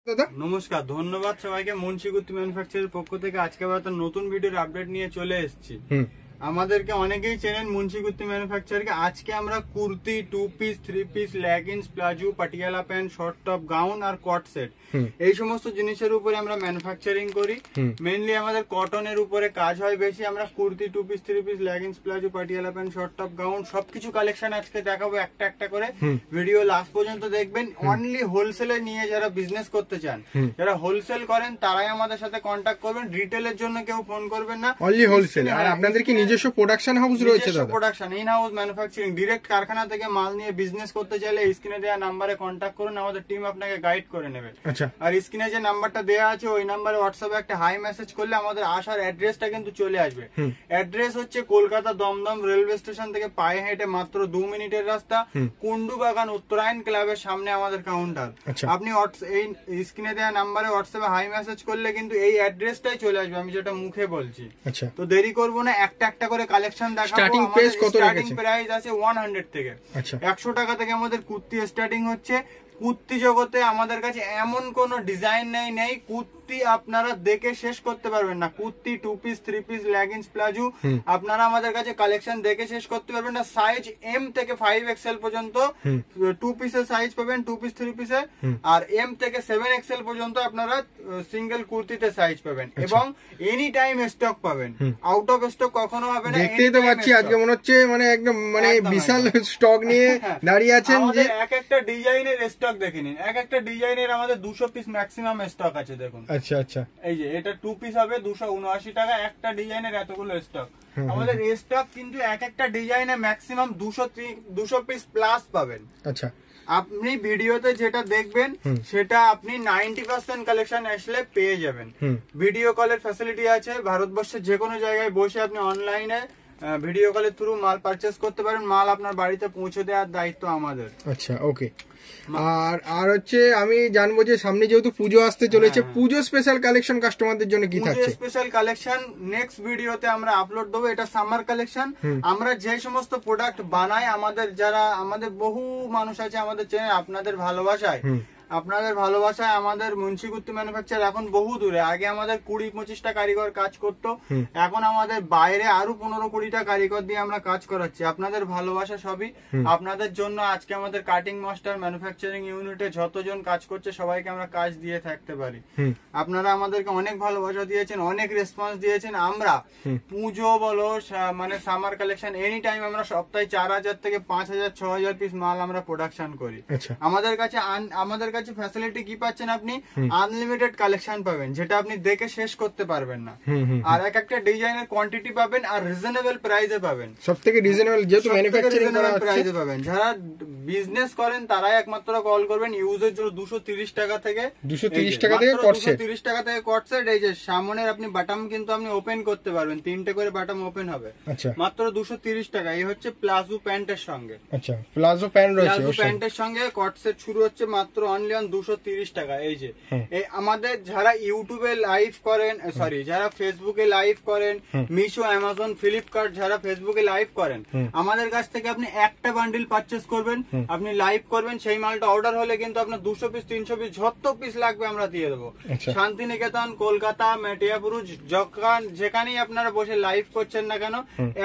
দাদা নমস্কার, ধন্যবাদ সবাইকে। মুন্সি কুর্তি ম্যানুফ্যাকচারের পক্ষ থেকে আজকে আবার একটা নতুন ভিডিওর আপডেট নিয়ে চলে এসেছি। আমাদেরকে অনেকেই চেনেন মুন্সি কুর্তি ম্যানুফ্যাকচারকে। আজকে আমরা kurti, 2 piece, 3 piece, leggings, palazzo, Patiala pant, short top, gown আর কট সেট, এই সমস্ত জিনিসের উপরে আমরা ম্যানুফ্যাকচারিং করি। মেইনলি আমাদের কটনের উপরে কাজ হয় বেশি। আমরা kurti, 2 piece, 3 piece, leggings, palazzo, Patiala pant, short top, gown সবকিছু কালেকশন আজকে দেখাবো একটা একটা করে। ভিডিও লাস্ট পর্যন্ত দেখবেন। অনলি হোলসেলে নিয়ে যারা বিজনেস করতে চান, যারা হোলসেল করেন, তারাই আমাদের সাথে কন্ট্যাক্ট করবেন। রিটেলের জন্য কেউ ফোন করবেন না, অনলি হোলসেল। আর আপনাদের কি নিজস্ব প্রোডাকশন হাউস রয়েছে? দাদা production, in house manufacturing, direct কারখানা থেকে মাল নিয়ে বিজনেস করতে চাইলে স্ক্রিনে দেওয়া নাম্বারে কন্ট্যাক্ট করুন, আমাদের টিম আপনাকে গাইড করে নেবে। আর স্ক্রিনে যে নাম্বারটা দেওয়া আছে ওই নাম্বারে হোয়াটসঅ্যাপে একটা হাই মেসেজ করলে আমাদের আসার অ্যাড্রেসটা কিন্তু চলে আসবে। অ্যাড্রেস হচ্ছে কলকাতা দমদম রেলওয়ে স্টেশন থেকে পায়ে হেঁটে মাত্র 2 মিনিটের রাস্তা, কুন্ডু বাগান উত্তরায়ণ ক্লাবের সামনে আমাদের কাউন্টার। আপনি এই স্ক্রিনে দেওয়া নাম্বারে হোয়াটসঅ্যাপে হাই মেসেজ করলে কিন্তু এই অ্যাড্রেসটাই চলে আসবে, আমি যেটা মুখে বলছি। তো দেরি করবো না, একটা একটা করে কালেকশন দেখাবো। স্টার্টিং প্রাইস কত রেখেছেন? স্টার্টিং প্রাইস আছে 100 থেকে। 100 টাকা থেকে আমাদের কুর্তি স্টার্টিং হচ্ছে। কুর্তি জগতে আমাদের কাছে এমন কোন ডিজাইন নেই কুর্তি আপনারা দেখে শেষ করতে পারবেন না। Kurti, 2 piece, 3 piece, leggings, palazzo আপনারা আমাদের কাছে কালেকশন দেখে শেষ করতে পারবেন না। সাইজ এম থেকে 5XL পর্যন্ত 2 পিসের সাইজ পাবেন, 2 পিস, 3 পিসের। আর এম থেকে 7XL পর্যন্ত আপনারা সিঙ্গেল কুর্তিতে সাইজ পাবেন এবং এনি টাইম স্টক পাবেন। আউট অফ স্টক কখনো হবে না। দেখতেই তো পাচ্ছি আজকে মনে হচ্ছে মানে একদম মানে বিশাল স্টক নিয়ে দাঁড়িয়ে আছেন। যে এক একটা ডিজাইনের স্টক দেখে নিন, এক একটা ডিজাইনের আমাদের 200 পিস ম্যাক্সিমাম স্টক আছে। দেখুন, আচ্ছা আচ্ছা, এই যে এটা 2 পিস হবে 279 টাকা। একটা ডিজাইনের এতগুলো স্টক। আমাদের স্টক কিন্তু এক একটা ডিজাইনে ম্যাক্সিমাম 200 পিস প্লাস পাবেন। আচ্ছা, আপনি ভিডিওতে যেটা দেখবেন সেটা আপনি 90% কালেকশন আসলে পেয়ে যাবেন। ভিডিও কলের ফ্যাসিলিটি আছে। ভারতবর্ষের যে কোনো জায়গায় বসে আপনি অনলাইনে ভিডিও কলের থ্রু মাল পারচেস করতে পারেন। মাল আপনার বাড়িতে পৌঁছে দেওয়ার দায়িত্ব আমাদের। আচ্ছা, ওকে। আর হচ্ছে আমি জানবো যে সামনে যেহেতু পুজো আসতে চলেছে, পুজো স্পেশাল কালেকশন কাস্টমারদের জন্য কি থাকছে? স্পেশাল কালেকশন নেক্সট ভিডিওতে আমরা আপলোড দেবো। এটা সামার কালেকশন। আমরা যে সমস্ত প্রোডাক্ট বানাই, আমাদের বহু মানুষ আছে আমাদের চ্যানেল, আপনাদের ভালোবাসায় আমাদের মুন্সি কুর্তি ম্যানুফ্যাকচার এখন বহু দূরে। আগে আমাদের 20-25টা কারিগর কাজ করতো, এখন আমাদের বাইরে আরো 15-20টা কারিগর দিয়ে আমরা কাজ করাচ্ছি। আপনাদের ভালোবাসা সবই আপনাদের জন্য। আজকে আমাদের কাটিং মাস্টার ম্যানুফ্যাকচারিং ইউনিটে যতজন কাজ করছে সবাইকে আমরা কাজ দিয়ে থাকতে পারি। আপনারা আমাদেরকে অনেক ভালোবাসা দিয়েছেন, অনেক রেসপন্স দিয়েছেন। আমরা পুজো বলো মানে সামার কালেকশন এনি টাইম আমরা সপ্তাহে 4000 থেকে 5000, 6000 পিস মাল আমরা প্রোডাকশন করি। আমাদের কাছে ফ্যাসিলিটি কি পাচ্ছেন? আপনি আনলিমিটেড কালেকশন পাবেন, যেটা আপনি দেখে শেষ করতে পারবেন না। আর এক একটা ডিজাইনের কোয়ান্টিটি পাবেন আর রিজনেবল প্রাইসে পাবেন। সবথেকে রিজনেবল, যেহেতু ম্যানুফ্যাকচারিং করা হচ্ছে, প্রাইসে পাবেন। যারা বিজনেস করেন তারাই একমাত্র কল করবেন। ইউজের জন্য 230 টাকা থেকে কট সেট। এই যে সামনের আপনি বাটাম কিন্তু আপনি ওপেন করতে পারবেন, 3টে করে বাটাম ওপেন হবে। মাত্র 230 টাকা। এই হচ্ছে প্লাজো প্যান্টের সঙ্গে। আচ্ছা, প্লাজো প্যান্ট রয়েছে। প্লাজো প্যান্টের সঙ্গে কট সেট শুরু হচ্ছে মাত্র অনলি 230 টাকা। এই যে আমাদের যারা ইউটিউবে লাইভ করেন, যারা ফেসবুকে লাইভ করেন, মিশো, অ্যামাজন, ফ্লিপকার্ট, যারা ফেসবুকে লাইভ করেন, আমাদের কাছ থেকে আপনি একটা বান্ডিল পারচেস করবেন, আপনি লাইভ করবেন, সেই মালটা অর্ডার হলে কিন্তু আপনার 200 পিস 300 পিস যত পিস লাগবে আমরা দিয়ে দেবো। শান্তিনিকেতন, কলকাতা, মেটিয়াপুরুষ, যেখানেই আপনারা বসে লাইভ করছেন না কেন,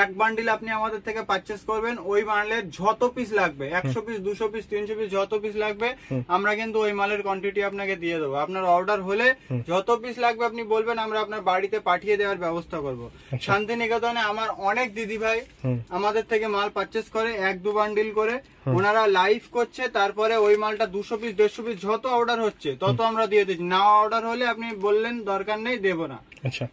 এক বান্ডিল আপনি আমাদের থেকে পারচেস করবেন। ওই বান্ডেলের যত পিস লাগবে, 100 পিস, 200 পিস, 300 পিস, যত পিস লাগবে আমরা কিন্তু ওই মালের কোয়ান্টিটি আপনাকে দিয়ে দেবো। আপনার অর্ডার হলে যত পিস লাগবে আপনি বলবেন, আমরা আপনার বাড়িতে পাঠিয়ে দেওয়ার ব্যবস্থা করব। শান্তিনিকেতনে আমার অনেক দিদি ভাই আমাদের থেকে মাল পারচেস করে 1-2 বান্ডিল করে, ওনারা লাইভ করছে, তারপরে ওই মালটা 200 পিস 150 পিস যত অর্ডার হচ্ছে তত আমরা দিয়ে দিচ্ছি। না অর্ডার হলে আপনি বললেন দরকার নেই, দেবো না।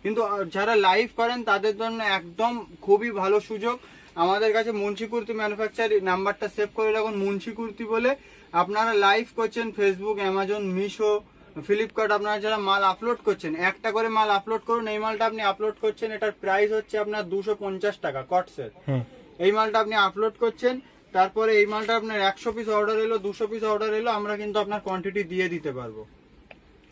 কিন্তু যারা লাইভ করেন তাদের জন্য একদম খুবই ভালো সুযোগ। আমাদের কাছে মুন্সি কুর্তি ম্যানুফ্যাকচার নাম্বারটা সেভ করে রাখুন, মুন্সি কুর্তি বলে। আপনারা লাইভ করছেন ফেসবুক, অ্যামাজন, মিশো, ফ্লিপকার্ট, আপনারা যারা মাল আপলোড করছেন, একটা করে মাল আপলোড করুন। এই মালটা আপনি আপলোড করছেন, এটার প্রাইস হচ্ছে আপনার 250 টাকা কট সেট। এই মালটা আপনি আপলোড করছেন, তারপরে এই মালটা আপনার 100 পিস অর্ডার এলো, 200 পিস অর্ডার এলো, আমরা কিন্তু আপনার কোয়ান্টিটি দিয়ে দিতে পারবো।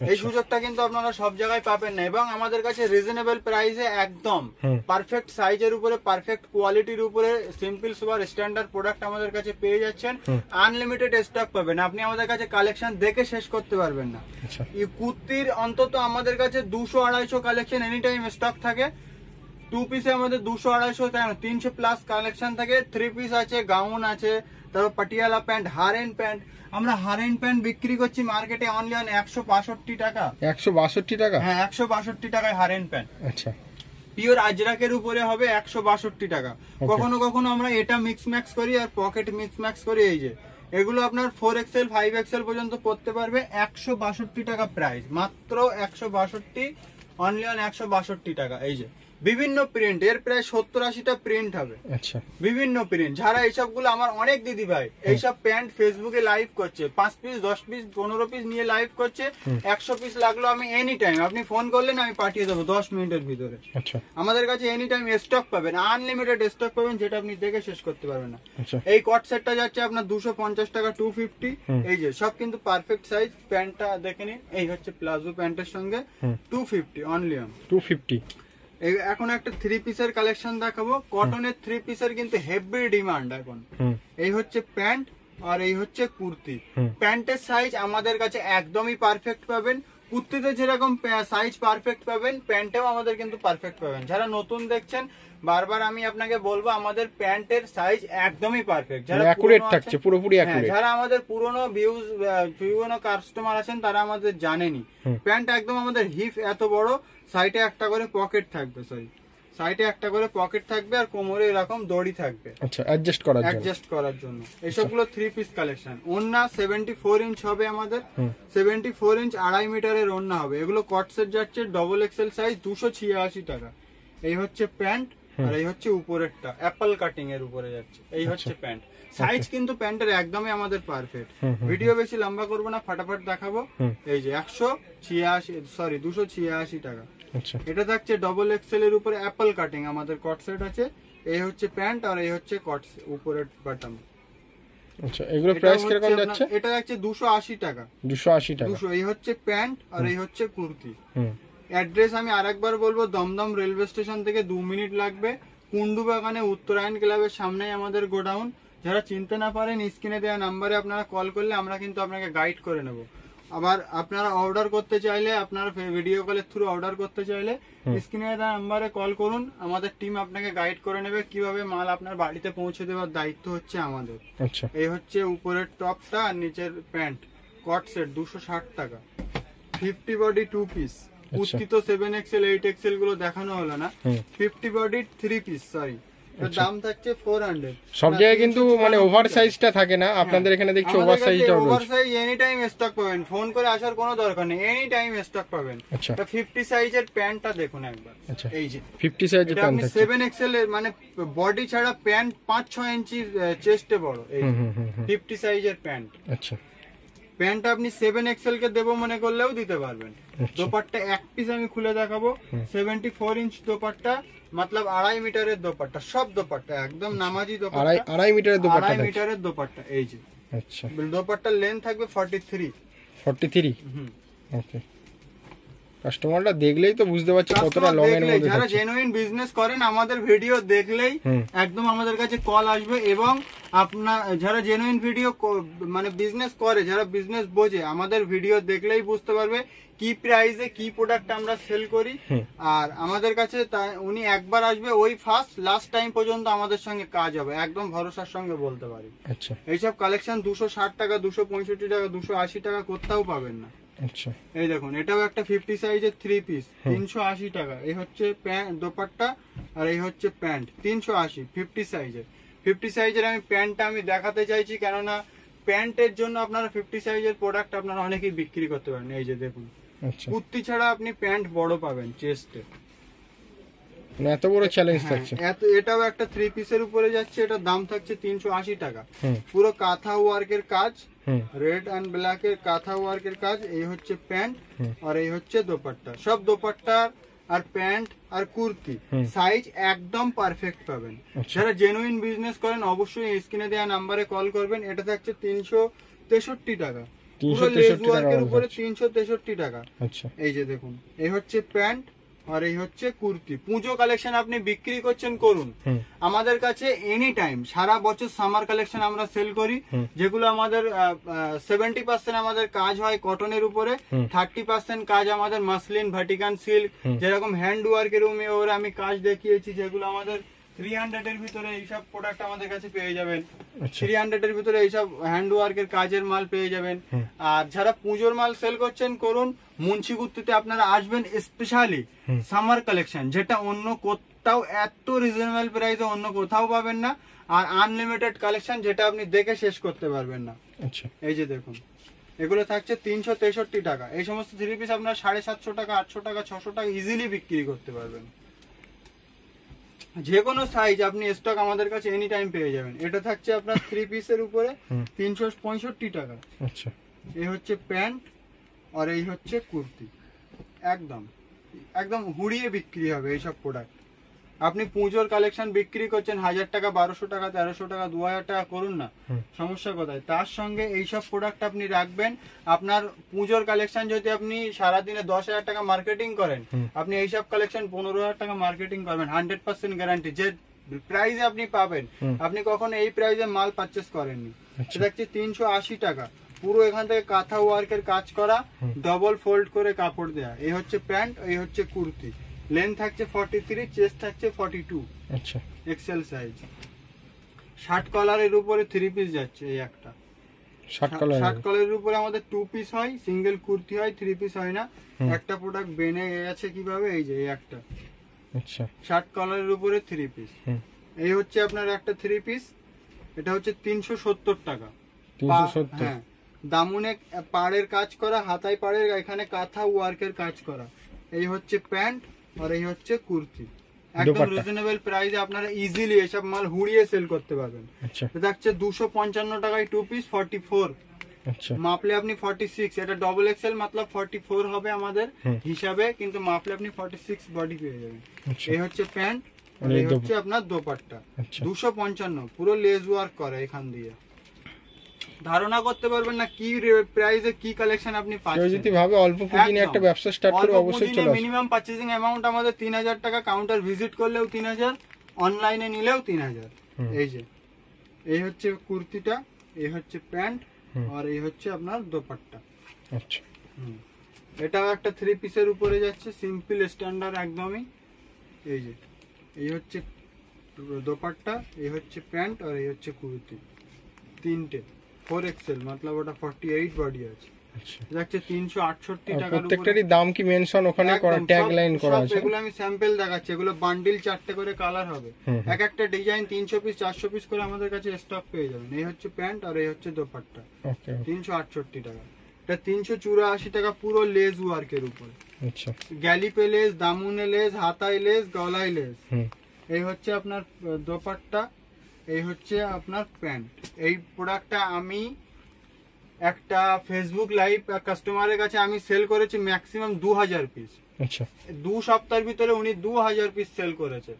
এই সুযোগটা কিন্তু আপনারা সব জায়গায় পাবেন না, এবং আমাদের কাছে রিজনেবল প্রাইসে একদম পারফেক্ট সাইজের উপরে, পারফেক্ট কোয়ালিটির উপরে সিম্পল সুপার স্ট্যান্ডার্ড প্রোডাক্ট আমাদের কাছে পেয়ে যাচ্ছেন। আনলিমিটেড স্টক পাবেন, আপনি আমাদের কাছে কালেকশন দেখে শেষ করতে পারবেন না। এই কুর্তির অন্তত আমাদের কাছে 200-250 কালেকশন এনি টাইম স্টক থাকে। 2 পিসে আমাদের 200-250 300 প্লাস কালেকশন থাকে। 3 পিস আছে, গাউন আছে, তারপর পাটিয়ালা প্যান্ট, হারেন প্যান্ট। আমরা হারেন প্যান্ট বিক্রি করছি মার্কেটে অনলি 162 টাকা। 162 টাকা? হ্যাঁ, 162 টাকায় হারেন প্যান্ট। আচ্ছা, পিওর আজরাকের উপরে হবে 162 টাকা। কখনো কখনো আমরা এটা মিক্স ম্যাক্স করি আর পকেট মিক্স ম্যাক্স করি। এই যে এগুলো আপনার 4XL 5XL পর্যন্ত পড়তে পারবে। 162 টাকা প্রাইস, মাত্র 162, অনলি 162 টাকা। এই যে বিভিন্ন প্রিন্ট, এর প্রায় 70-80টা প্রিন্ট হবে। আচ্ছা, বিভিন্ন প্রিন্ট। যারা এইসবগুলো, আমার অনেক দিদি ভাই এইসব প্যান্ট ফেসবুকে লাইভ করছে, 5 পিস 10 পিস 15 পিস নিয়ে লাইভ করছে। 100 পিস লাগলো আমি এনি টাইম, আপনি ফোন করলেন আমি পাঠিয়ে দেবো 10 মিনিটের ভিতরে। আচ্ছা, আমাদের কাছে এনি টাইম স্টক পাবেন, আনলিমিটেড স্টক পাবেন, যেটা আপনি দেখে শেষ করতে পারবেন না। আচ্ছা, এই কট সেটটা যাচ্ছে আপনার 250 টাকা, 250। এই যে সব কিন্তু পারফেক্ট সাইজ। প্যান্টটা দেখে নিন, এই হচ্ছে প্লাজো প্যান্টের সঙ্গে 250 অনলি 250। এখন একটা 3 পিসের কালেকশন দেখাবো। কটনের 3 পিসের কিন্তু হেভি ডিমান্ড এখন। এই হচ্ছে প্যান্ট আর এই হচ্ছে কুর্তি। প্যান্টের সাইজ আমাদের কাছে একদমই পারফেক্ট পাবেন। কুর্তিতে যেরকম সাইজ পারফেক্ট পাবেন, প্যান্টেও আমাদের কিন্তু পারফেক্ট পাবেন। যারা নতুন দেখছেন, বারবার আমি আপনাকে বলবো আমাদের প্যান্টের সাইজ একদমই পারফেক্ট। যারা অ্যাকুরেট থাকছে, পুরোপুরি অ্যাকুরেট। যারা আমাদের পুরনো পুরনো কাস্টমার আছেন তারা আমাদের জানেনি। প্যান্ট একদম আমাদের হিপ এত বড়, সাইডে একটা করে পকেট থাকবে, সাইডে একটা করে পকেট থাকবে আর কোমরে এরকম দড়ি থাকবে। আচ্ছা, অ্যাডজাস্ট করার জন্য। এইসবগুলো 3 পিস কালেকশন। ওন্না 74 ইঞ্চ হবে আমাদের, 74 ইঞ্চ 2.5 মিটারের ওন্না হবে। এগুলো কট সেট যাচ্ছে ডবল এক্সেল সাইজ, 286 টাকা। এই হচ্ছে প্যান্ট আর এই হচ্ছে উপরেরটা অ্যাপল কাটিং এর উপরে যাচ্ছে। এই হচ্ছে প্যান্ট। সাইজ কিন্তু প্যান্টের একদমই আমাদের পারফেক্ট। ভিডিও বেশি লম্বা করবো না, ফটাফট দেখাবো। এই যে 286 টাকা। এটা থাকছে ডবল এক্সেল এর উপরে অ্যাপল কাটিং আমাদের কট সেট আছে। এই হচ্ছে প্যান্ট আর এই হচ্ছে কট উপরের বাটন। আচ্ছা, এগুলো প্রাইস কিরকম যাচ্ছে? এটা যাচ্ছে 280 টাকা। 280 টাকা। 200। এই হচ্ছে প্যান্ট আর এই হচ্ছে কুর্তি। অ্যাড্রেস আমি আরেকবার বলবো, দমদম রেলওয়ে স্টেশন থেকে 2 মিনিট লাগবে। কুন্ডু বাগানে উত্তরায়ণ ক্লাবের সামনেই আমাদের গোডাউন। যারা চিনতে না পারেন, স্ক্রিনে দেওয়া নাম্বারে আপনারা কল করলে আমরা কিন্তু আপনাকে গাইড করে নেব। আবার আপনারা অর্ডার করতে চাইলে, আপনারা ভিডিও কলের থ্রু অর্ডার করতে চাইলে স্ক্রিনে দেওয়া নাম্বারে কল করুন, আমাদের টিম আপনাকে গাইড করে নেবে কিভাবে মাল আপনার বাড়িতে পৌঁছে দেওয়ার দায়িত্ব হচ্ছে আমাদের। আচ্ছা, এই হচ্ছে উপরের টপটা আর নিচের প্যান্ট কট সেট 260 টাকা। 50 বডি 2 পিস। কুর্তি তো 7XL 8XL গুলো দেখানো হলো না। 50 বডি 3 পিস, সরি, দাম থাকছে 400। সব জায়গায় কিন্তু মানে ওভার সাইজটা থাকে না, আপনাদের এখানে দেখছি ওভার সাইজটা রয়েছে। Over size any time stock পাবেন, ফোন করে আসার কোনো দরকার নেই, এনি টাইম স্টক পাবেন। আচ্ছা, 50 সাইজের প্যান্টটা দেখুন একবার। আচ্ছা, এই যে 50 সাইজের প্যান্ট আছে। 7XL এর মানে বডি ছাড়া প্যান্ট 5-6 ইঞ্চি চেস্টে বড়। এই 50 সাইজের প্যান্ট। আচ্ছা, প্যান্টটা আপনি 7XL কে দেবো মনে করলেও দিতে পারবেন। দোপাট্টা এক পিস আমি খুলে দেখাবো। 74 ইঞ্চ দোপাট্টা, मतलब 2.5 মিটারের দোপাট্টা। সব দোপাট্টা একদম নামাজি দোপাট্টা। 2.5 মিটারের দোপাট্টা। 2.5 মিটারের দোপাট্টা। এই যে আচ্ছা, দোপাট্টার লেন্থ থাকবে 43। ওকে, কাস্টমাররা দেখলেই তো বুঝতে পারছে কতটা লং এর মধ্যে। যারা জেনুইন বিজনেস করেন আমাদের ভিডিও দেখলেই একদম আমাদের কাছে কল আসবে। এবং আপনার যারা জেনুইন ভিডিও মানে বিজনেস করে, যারা বিজনেস বোঝে, আমাদের ভিডিও দেখলেই বুঝতে পারবে কি প্রাইসে কি প্রোডাক্ট আমরা সেল করি। আর আমাদের কাছে উনি একবার আসবে, ওই ফার্স্ট লাস্ট টাইম পর্যন্ত আমাদের সঙ্গে কাজ হবে, একদম ভরসার সঙ্গে বলতে পারি। আচ্ছা, এইসব কালেকশন 260 টাকা, 265 টাকা, 280 টাকা কোথাও পাবেন না। আচ্ছা, এই দেখুন, এটাও একটা 50 সাইজের 3 পিস, 380 টাকা। এই হচ্ছে দোপাট্টা আর এই হচ্ছে প্যান্ট, 380। 50 সাইজের 50 সাইজের আমি প্যান্টটা আমি দেখাতে চাইছি, কেননা প্যান্টের জন্য আপনারা 50 সাইজের প্রোডাক্ট আপনারা অনেকেই বিক্রি করতে পারেন। এই যে দেখুন, কুর্তি ছাড়া আপনি প্যান্ট বড় পাবেন চেস্টে, এত বড় চ্যালেঞ্জ থাকছে। এটাও একটা 3 পিসের উপরে যাচ্ছে। এটার দাম থাকছে 380 টাকা। পুরো কাঁথা ওয়ার্কের কাজ, রেড এন্ড ব্ল্যাক এর কাঁথা ওয়ার্কের কাজ। এই হচ্ছে প্যান্ট আর এই হচ্ছে দোপাট্টা। সব দোপাট্টা আর প্যান্ট আর কুর্তি সাইজ একদম পারফেক্ট পাবেন। যারা জেনুইন বিজনেস করেন অবশ্যই স্ক্রিনে দেওয়া নাম্বারে কল করবেন। এটা থাকছে 363 টাকা। পুরো লেস ওয়ার্কের উপরে 363 টাকা। আচ্ছা, এই যে দেখুন, এই হচ্ছে প্যান্ট আর এই হচ্ছে কুর্তি। পুজো কালেকশন আপনি বিক্রি করছেন করুন, আমাদের কাছে এনি টাইম সারা বছর সামার কালেকশন আমরা সেল করি, যেগুলো আমাদের 70% আমাদের কাজ হয় কটনের উপরে, 30% কাজ আমাদের মাসলিন, ভাটিকান সিল্ক, যেরকম হ্যান্ড ওয়ার্কের উপরে আমি কাজ দেখিয়েছি, যেগুলো আমাদের 300 এর ভিতরে এইসব প্রোডাক্ট আমাদের কাছে পেয়ে যাবেন। 300 এর ভিতরে এইসব হ্যান্ড ওয়ার্কের কাজের মাল পেয়ে যাবেন। আর যারা পুজোর মাল সেল করছেন করুন, মুন্সিগুত্তিতে আপনারা আসবেন স্পেশালি সামার কালেকশন, যেটা অন্য কোথাও এত রিজনেবল প্রাইসে অন্য কোথাও পাবেন না, আর আনলিমিটেড কালেকশন যেটা আপনি দেখে শেষ করতে পারবেন না। আচ্ছা, এই যে দেখুন, এগুলো থাকছে 363 টাকা। এই সমস্ত থ্রি পিস আপনারা 750 টাকা, 800 টাকা, 600 টাকা ইজিলি বিক্রি করতে পারবেন। যে কোনো সাইজ আপনি স্টক আমাদের কাছে এনি টাইম পেয়ে যাবেন। এটা থাকছে আপনার থ্রি পিসের উপরে 365 টাকা। আচ্ছা, এই হচ্ছে প্যান্ট আর এই হচ্ছে কুর্তি, একদম একদম হুড়িয়ে বিক্রি হবে এইসব প্রোডাক্ট। আপনি পুজোর কালেকশন বিক্রি করছেন 1000 টাকা, 1200 টাকা, 1300 টাকা, 2000 টাকা করুন না, সমস্যা কোথায়? তার সঙ্গে এইসব প্রোডাক্ট আপনি রাখবেন। আপনার পুজোর কালেকশন যদি আপনি সারাদিনে 10,000 টাকা মার্কেটিং করেন, আপনি এইসব কালেকশন 15,000 টাকা মার্কেটিং করবেন, 100% গ্যারান্টি। যে প্রাইসে আপনি পাবেন, আপনি কখনো এই প্রাইসে মাল পারচেস করেননি। এটা হচ্ছে 380 টাকা। পুরো এখান থেকে কাঁথা ওয়ার্কের কাজ করা, ডবল ফোল্ড করে কাপড় দেয়া। এই হচ্ছে প্যান্ট, এই হচ্ছে কুর্তি। লেন্থ থাকছে 43, চেস্ট থাকছে 42। আচ্ছা, এক্সেল সাইজ। শার্ট কলারের উপরে থ্রি পিস যাচ্ছে। এই একটা শার্ট কলারের উপরে আমাদের 2 পিস হয়, সিঙ্গেল কুর্তি হয়, 3 পিস হয় না। একটা প্রোডাক্ট বেনে গেছে কিভাবে, এই যে এই একটা। আচ্ছা, শার্ট কলারের উপরে 3 পিস। এই হচ্ছে আপনার একটা 3 পিস, এটা হচ্ছে 370 টাকা। 370। হ্যাঁ, দামুনে পাড়ের কাজ করা, হাতায় পাড়ের এখানে কাঁথা ওয়ার্কের কাজ করা। এই হচ্ছে প্যান্ট আর এই হচ্ছে কুর্তি, একদম রিজনেবল প্রাইসে আপনারা ইজিলি এসব মাল হুড়িয়ে সেল করতে পারবেন। আচ্ছা, দেখছে 255 টাকায় 2 পিস 44। আচ্ছা, মাপলে আপনি 46, এটা ডবল এক্সেল মতলব 44 হবে আমাদের হিসাবে, কিন্তু মাপলে আপনি 46 বডি পেয়ে যাবেন। এই হচ্ছে প্যান্ট আর এই হচ্ছে আপনার দোপাট্টা। 255, পুরো লেস ওয়ার্ক করা এখান দিয়ে। ধারণা করতে পারবেন না কি প্রাইসে কি কালেকশন আপনি পাচ্ছেন। কেউ যদি ভাবে অল্প পুঁজি নিয়ে একটা ব্যবসা স্টার্ট করবে, অবশ্যই চলে আসুন। মিনিমাম পারচেজিং অ্যামাউন্ট আমাদের 3000 টাকা, কাউন্টার ভিজিট করলেও 3000, অনলাইনে নিলেও 3000। এই যে এই হচ্ছে কুর্তিটা, এই হচ্ছে প্যান্ট আর এই হচ্ছে আপনার দোপাট্টা। আচ্ছা, এটাও একটা থ্রি পিসের উপরে যাচ্ছে, সিম্পল স্ট্যান্ডার্ড একদমই। এই যে এই হচ্ছে দোপাট্টা, এই হচ্ছে প্যান্ট আর এই হচ্ছে কুর্তি। তিনটে 4XL মতলব ওটা 48 বডি আছে। আচ্ছা, যাচ্ছে 368 টাকার উপরে। প্রত্যেকটারই দাম কি মেনশন ওখানে করা, ট্যাগ লাইন করা আছে? এগুলো আমি স্যাম্পল দেখাচ্ছি, এগুলো বান্ডিল 4টে করে কালার হবে, এক একটা ডিজাইন 300 পিস 400 পিস করে আমাদের কাছে স্টক পেয়ে যাবেন। এই হচ্ছে প্যান্ট আর এই হচ্ছে দোপাট্টা। ওকে, 368 টাকা। এটা 384 টাকা, পুরো লেস ওয়ার্কের উপরে। আচ্ছা, গ্যালিপে লেস, দামুনে লেস, হাতায় লেস, গলায় লেস। এই হচ্ছে আপনার দোপাট্টা, এই হচ্ছে আপনার প্যান্ট। এই প্রোডাক্টটা আমি একটা ফেসবুক লাইভ কাস্টমারের কাছে আমি সেল করেছি ম্যাক্সিমাম 2000 পিস। আচ্ছা, 2 সপ্তাহের ভিতরে উনি 2000 পিস সেল করেছে।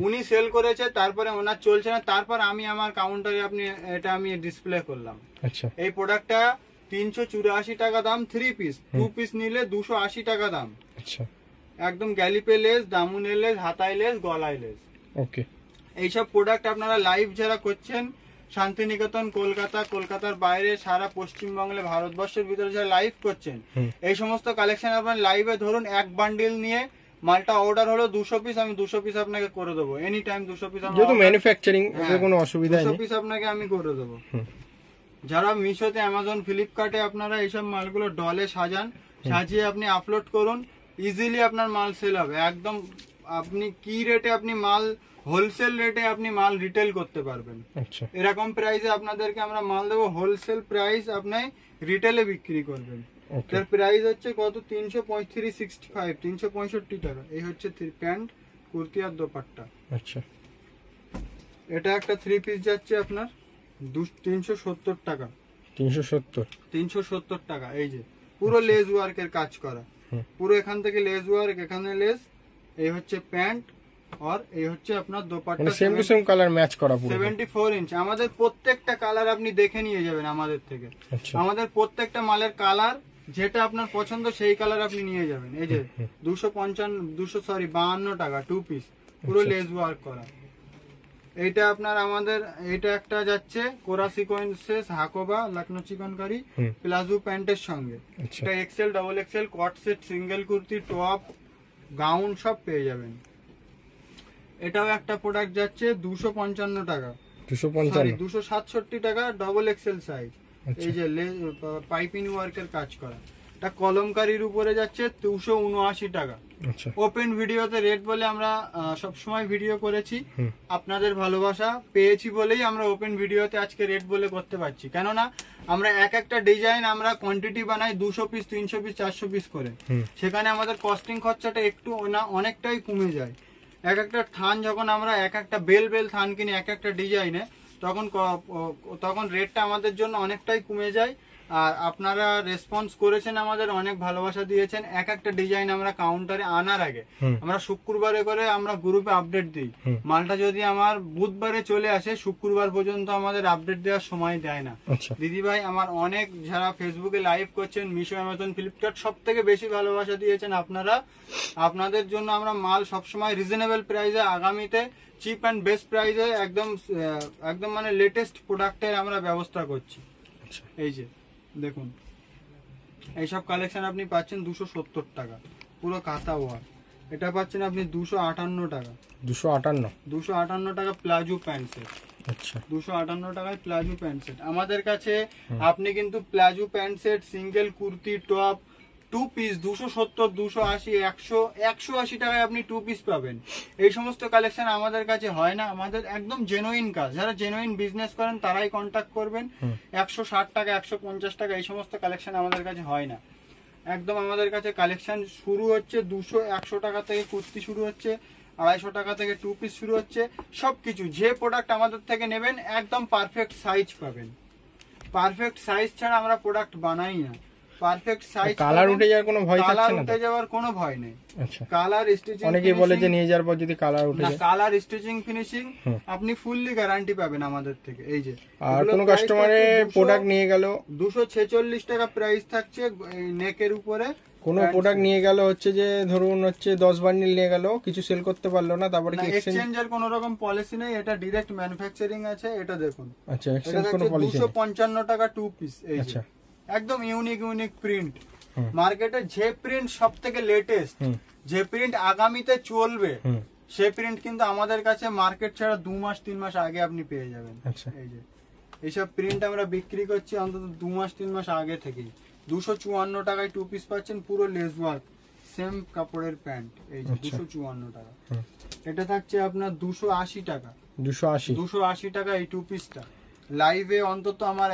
উনি সেল করেছে, তারপরে ওনার চলছে না, তারপর আমি আমার কাউন্টারে এটা আমি ডিসপ্লে করলাম। আচ্ছা, এই প্রোডাক্টটা 384 টাকা দাম, 3 পিস, 2 পিস নিলে 280 টাকা দাম। আচ্ছা, একদম গ্যালিপে লেস, দামুনে লেস, হাতায় লেস, গলায় লেস। ওকে, এইসব প্রোডাক্ট আপনারা লাইভ যারা করছেন শান্তিনিকেতন, কলকাতা, কলকাতার বাইরে, সারা পশ্চিমবঙ্গে, ভারতবর্ষের ভিতরে যারা লাইভ করছেন, এই সমস্ত কালেকশন আপনার লাইভে ধরুন এক বান্ডিল নিয়ে মালটা অর্ডার হলো 200 পিস, আমি 200 পিস আপনাকে করে দেবো এনি টাইম। 200 পিস যেহেতু ম্যানুফ্যাকচারিং এর কোনো অসুবিধা নেই, 200 পিস আপনাকে আমি করে দেবো। যারা মিশোতে, অ্যামাজন, ফ্লিপকার্টে আপনারা এইসব মালগুলো ডলে সাজান, সাজিয়ে আপনি আপলোড করুন, ইজিলি আপনার মাল সেল হবে। একদম আপনি কি রেটে আপনি মাল, হোলসেল রেটে আপনি মাল রিটেল করতে পারবেন। আচ্ছা, এরকম প্রাইসে আপনাদেরকে আমরা মাল দেবো, হোলসেল প্রাইস আপনি রিটেলে বিক্রি করবেন। তার প্রাইস হচ্ছে কত, 335, 365 টাকা। এই হচ্ছে প্যান্ট, কুর্তি আর দোপাট্টা। আচ্ছা, এটা একটা 3 পিস যাচ্ছে আপনার 370 টাকা। 370 টাকা। এই যে পুরো লেস ওয়ার্কের কাজ করা, পুরো এখান থেকে লেস ওয়ার্ক, এখানে লেস। এই হচ্ছে প্যান্ট আর এই হচ্ছে আপনার দোপাট্টা, মানে same to same colour match করা পুরো 74 ইঞ্চ। আমাদের প্রত্যেকটা কালার আপনি দেখে নিয়ে যাবেন আমাদের থেকে। আচ্ছা আমাদের প্রত্যেকটা মালের কালার যেটা আপনার পছন্দ সেই কালার আপনি নিয়ে যাবেন। এই যে 52 টাকা 2 পিস, পুরো লেস ওয়ার্ক করা। এইটা আপনার আমাদের এটা একটা যাচ্ছে কোরা সিকোয়েন্সেস হাকোবা লখনৌ চিকনকারি প্লাজো প্যান্টের সঙ্গে। এটা XL, double XL, cord set, single kurti, top, gown সব পেয়ে যাবেন। এটাও একটা প্রোডাক্ট যাচ্ছে 255 টাকা, 267 টাকা, ডবল এক্সেল সাইজ। এই যে পাইপিং ওয়ার্কের কাজ করা, এটা কলমকারির উপরে যাচ্ছে 279 টাকা। ওপেন ভিডিওতে রেট বলে আমরা সবসময় ভিডিও করেছি, আপনাদের ভালোবাসা পেয়েছি বলেই আমরা ওপেন ভিডিওতে আজকে রেট বলে করতে পারছি। কেননা আমরা এক একটা ডিজাইন আমরা কোয়ান্টিটি বানাই 200 পিস, 300 পিস, 400 পিস করে, সেখানে আমাদের কস্টিং খরচাটা একটু না অনেকটাই কমে যায়। এক একটা থান যখন আমরা এক একটা বেল থান কিনি এক একটা ডিজাইনে, তখন রেটটা আমাদের জন্য অনেকটাই কমে যায়। আর আপনারা রেসপন্স করেছেন, আমাদের অনেক ভালোবাসা দিয়েছেন। এক একটা ডিজাইন আমরা কাউন্টারে আনার আগে আমরা শুক্রবারে করে আমরা গ্রুপে আপডেট দিই। মালটা যদি আমার বুধবারে চলে আসে, শুক্রবার পর্যন্ত আমাদের আপডেট দেওয়ার সময় দেয় না। দিদি ভাই আমার অনেক যারা ফেসবুকে লাইভ করছেন, মিশো, অ্যামাজন, ফ্লিপকার্ট, সব থেকে বেশি ভালোবাসা দিয়েছেন আপনারা। আপনাদের জন্য আমরা মাল সবসময় রিজনেবল প্রাইসে, আগামীতে চিপ অ্যান্ড বেস্ট প্রাইসে একদম মানে লেটেস্ট প্রোডাক্টের আমরা ব্যবস্থা করছি। এই যে দেখুন, এইসব কালেকশন আপনি পাচ্ছেন 270 টাকা, পুরো কাঁথা ওয়ার্ক। এটা পাচ্ছেন আপনি 258 টাকা, 258 টাকা প্লাজো প্যান্ট সেট। আচ্ছা, 258 টাকায় প্লাজো প্যান্ট সেট আমাদের কাছে। আপনি কিন্তু palazzo pant set, single kurti, top 2 piece 270, 280, 180 টাকায় আপনি 2 পিস পাবেন। এই সমস্ত কালেকশন আমাদের কাছে হয় না। আমাদের একদম জেনুইন কাজ, যারা জেনুইন বিজনেস করেন তারাই কন্ট্যাক্ট করবেন। 160 টাকা, 150 টাকা এই সমস্ত কালেকশন আমাদের কাছে হয় না। একদম আমাদের কাছে কালেকশন শুরু হচ্ছে 200, 100 টাকা থেকে কুর্তি শুরু হচ্ছে, 250 টাকা থেকে 2 পিস শুরু হচ্ছে। সবকিছু যে প্রোডাক্ট আমাদের থেকে নেবেন একদম পারফেক্ট সাইজ পাবেন। পারফেক্ট সাইজ ছাড়া আমরা প্রোডাক্ট বানাই না। পারফেক্ট সাইজ, কালার উঠে যাওয়ার কোনো ভয় থাকছে না? কালার উঠে যাওয়ার কোনো ভয় নেই। আচ্ছা, কালার স্টিচিং, অনেকেই বলে যে নিয়ে যাওয়ার পর যদি কালার উঠে যায়, কালার স্টিচিং ফিনিশিং আপনি ফুললি গ্যারান্টি পাবেন আমাদের থেকে। এই যে আর কোন কাস্টমারে প্রোডাক্ট নিয়ে গেল 246 টাকা প্রাইস থাকছে এই নেকের উপরে। কোন প্রোডাক্ট নিয়ে গেল হচ্ছে যে ধরুন হচ্ছে 10 বান্ডিল নিয়ে গেল, কিছু সেল করতে পারলো না, তারপরে কি এক্সচেঞ্জের কোনো রকম পলিসি নেই, এটা ডাইরেক্ট ম্যানুফ্যাকচারিং আছে। এটা দেখুন, আচ্ছা, এক্সচেঞ্জ কোনো পলিসি নেই। 255 টাকা 2 পিস। এই যে একদম ইউনিক প্রিন্ট। মার্কেটে যে প্রিন্ট সব থেকে লেটেস্ট, যে প্রিন্ট আগামীতে চলবে, সে প্রিন্ট কিন্তু আমাদের কাছে মার্কেট ছাড়া 2 মাস 3 মাস আগে আপনি পেয়ে যাবেন। এই যে এইসব প্রিন্ট আমরা বিক্রি করছি অন্তত 2 মাস 3 মাস আগে থেকেই। 254 টাকায় 2 পিস পাচ্ছেন, পুরো লেস ওয়ার্ক, সেম কাপড়ের প্যান্ট। এই যে 254 টাকা। এটা থাকছে আপনার 280 টাকা, 280 টাকা এই 2 পিসটা। লাইভে অন্তত আমার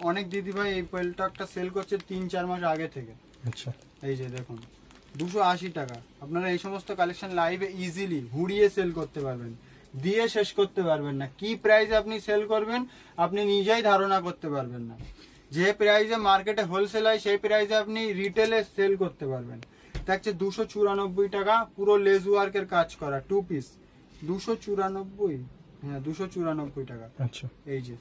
অনেক দিদি ভাই এই প্রোডাক্টটা সেল করছে 3-4 মাস আগে থেকে। আচ্ছা, এই যে দেখুন 280 টাকা। আপনারা এই সমস্ত কালেকশন লাইভে ইজিলি হুড়িয়ে সেল করতে পারবেন, দিয়ে শেষ করতে পারবেন না। কি প্রাইসে আপনি সেল করবেন আপনি নিজেই ধারণা করতে পারবেন না। যে প্রাইসে মার্কেটে হোলসেল হয় সেই প্রাইসে আপনি রিটেলে সেল করতে পারবেন। দেখছে 294 টাকা, পুরো লেস ওয়ার্কের কাজ করা 2 পিস, 294, হ্যাঁ 294 টাকা। আচ্ছা, এই যে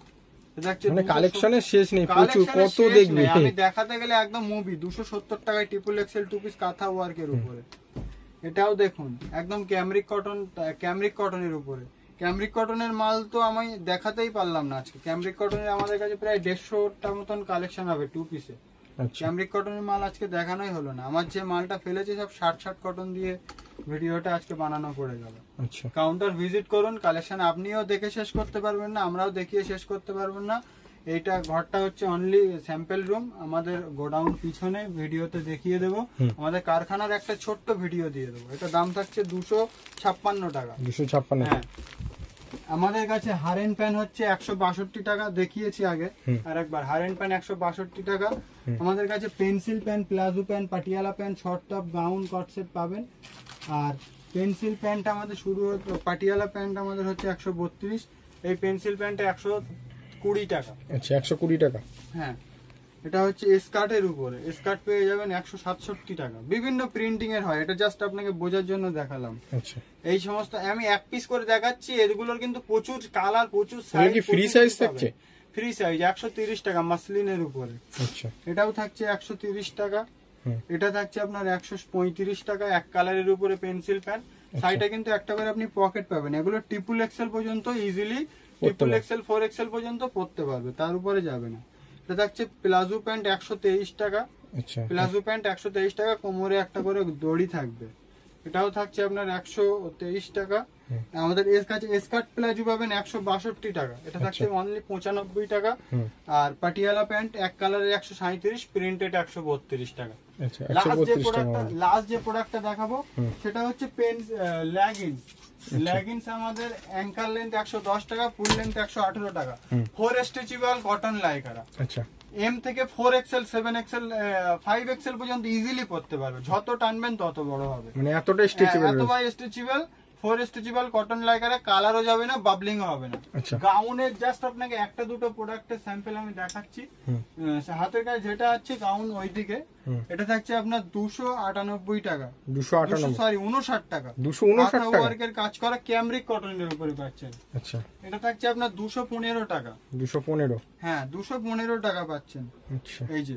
মানে কালেকশনের শেষ নেই, প্রচুর, কত দেখবে। আমি দেখাতে গেলে একদম মুভি। 270 টাকায় ট্রিপল এক্সেল 2 পিস কাঁথা ওয়ার্কের উপরে। এটাও দেখুন একদম ক্যামরিক কটনের উপরে। ক্যামরিক কটনের মাল তো আমি দেখাতেই পারলাম না আজকে। ক্যামরিক কটনের আমাদের কাছে প্রায় 150টা মতন কালেকশন হবে 2 পিসে। ক্যামরিক কটনের মাল আজকে দেখানোই হলো না। আমার যে মালটা ফেলেছে সব 60 কটন দিয়ে ভিডিওটা আজকে বানানো পড়ে গেল। আচ্ছা, কাউন্টার ভিজিট করুন, কালেকশন আপনিও দেখে শেষ করতে পারবেন না, আমরাও দেখিয়ে শেষ করতে পারবো না। এইটা ঘরটা হচ্ছে অনলি স্যাম্পল রুম, আমাদের গোডাউন পিছনে ভিডিওতে দেখিয়ে দেবো। আমাদের কারখানার একটা ছোট্ট ভিডিও দিয়ে দেবো। এটা দাম থাকছে 256 টাকা। 256, হ্যাঁ। আমাদের কাছে হারেন প্যান হচ্ছে 162 টাকা, দেখিয়েছি আগে আরেকবার। হারেন প্যান 162 টাকা। আমাদের কাছে pencil pant, palazzo pant, Patiala pant, short top, gown, cord set পাবেন। আর পেন্সিল প্যান্ট আমাদের শুরু হচ্ছে, পাটিয়ালা প্যান্ট আমাদের হচ্ছে 132। এই পেন্সিল প্যান্টটা 120 টাকা। আচ্ছা, 120 টাকা, হ্যাঁ। এটা হচ্ছে স্কার্টের উপরে, স্কার্ট পেয়ে যাবেন 167 টাকা। বিভিন্ন প্রিন্টিং এর হয়, এটা জাস্ট আপনাকে বোঝার জন্য দেখালাম। আচ্ছা, এই সমস্ত আমি এক পিস করে দেখাচ্ছি, এগুলোর কিন্তু প্রচুর কালার, প্রচুর তাহলে সাইজ। কি ফ্রি সাইজ থাকছে? ফ্রি সাইজ 130 টাকা মাসলিনের উপরে। আচ্ছা, এটাও থাকছে 130 টাকা। এটা থাকছে আপনার 135 টাকা, এক কালারের উপরে পেন্সিল প্যান। সাইডে কিন্তু একটা করে আপনি পকেট পাবেন। এগুলো ট্রিপল এক্সেল পর্যন্ত ইজিলি, ট্রিপল এক্সেল 4XL পর্যন্ত পড়তে পারবে, তার উপরে যাবে না। এটা থাকছে প্লাজো প্যান্ট 123 টাকা। আচ্ছা, প্লাজো প্যান্ট 123 টাকা, কোমরে একটা করে দড়ি থাকবে। এটাও থাকছে আপনার 123 টাকা। আমাদের এর কাছে স্কার্ট প্লাজো পাবেন 162 টাকা। এটা থাকছে অনলি 95 টাকা। আর পাটিয়ালা প্যান্ট এক কালারের 137, প্রিন্টেড 132 টাকা। লাস্ট যে প্রোডাক্টটা দেখাবো সেটা হচ্ছে লেগিংস। লেগিংস আমাদের অ্যাঙ্কার লেন্থ 110 টাকা, ফুল লেন্থ 118 টাকা। 4 স্ট্রেচেবল কটন লাইকারা। আচ্ছা, এম থেকে 4XL 7XL 5XL পর্যন্ত ইজিলি পড়তে পারবে, যত টানবেন তত বড় হবে, মানে এতটা স্ট্রেচেবল, এতটাই স্ট্রেচেবল। 4 স্ট্রেচেবল কটন লাইকারে, কালারও যাবে না, বাবলিং হবে না। আচ্ছা, গাউনের জাস্ট আপনাকে একটা দুটো প্রোডাক্টের স্যাম্পল আমি দেখাচ্ছি। হাতের কাছে যেটা আছে গাউন ওইদিকে, এটা থাকছে আপনার 298 টাকা। 59 টাকা। 259 টাকা ওয়ার্কের কাজ করা ক্যামরিক কটনের উপরে পাচ্ছেন। আচ্ছা, এটা থাকছে আপনার 215 টাকা। 215? হ্যাঁ, 215 টাকা পাচ্ছেন। আচ্ছা, এই যে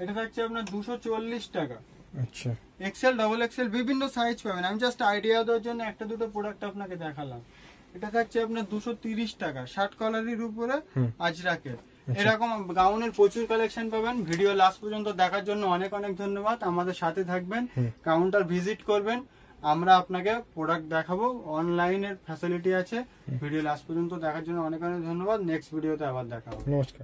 এটা থাকছে আপনার 240 টাকা। আচ্ছা, এক্সেল, ডাবল এক্সেল বিভিন্ন সাইজ পাবেন। আমি জাস্ট আইডিয়া দেওয়ার জন্য একটা দুটো প্রোডাক্ট আপনাকে দেখালাম। এটা থাকছে আপনার 230 টাকা, শার্ট কলারের উপরে আজরাকের। এরকম গাউনের প্রচুর কালেকশন পাবেন। ভিডিও লাস্ট পর্যন্ত দেখার জন্য অনেক অনেক ধন্যবাদ। আমাদের সাথে থাকবেন, কাউন্টার ভিজিট করবেন, আমরা আপনাকে প্রোডাক্ট দেখাবো। অনলাইনের ফ্যাসিলিটি আছে। ভিডিও লাস্ট পর্যন্ত দেখার জন্য অনেক অনেক ধন্যবাদ। নেক্সট ভিডিওতে আবার দেখা হবে। নমস্কার।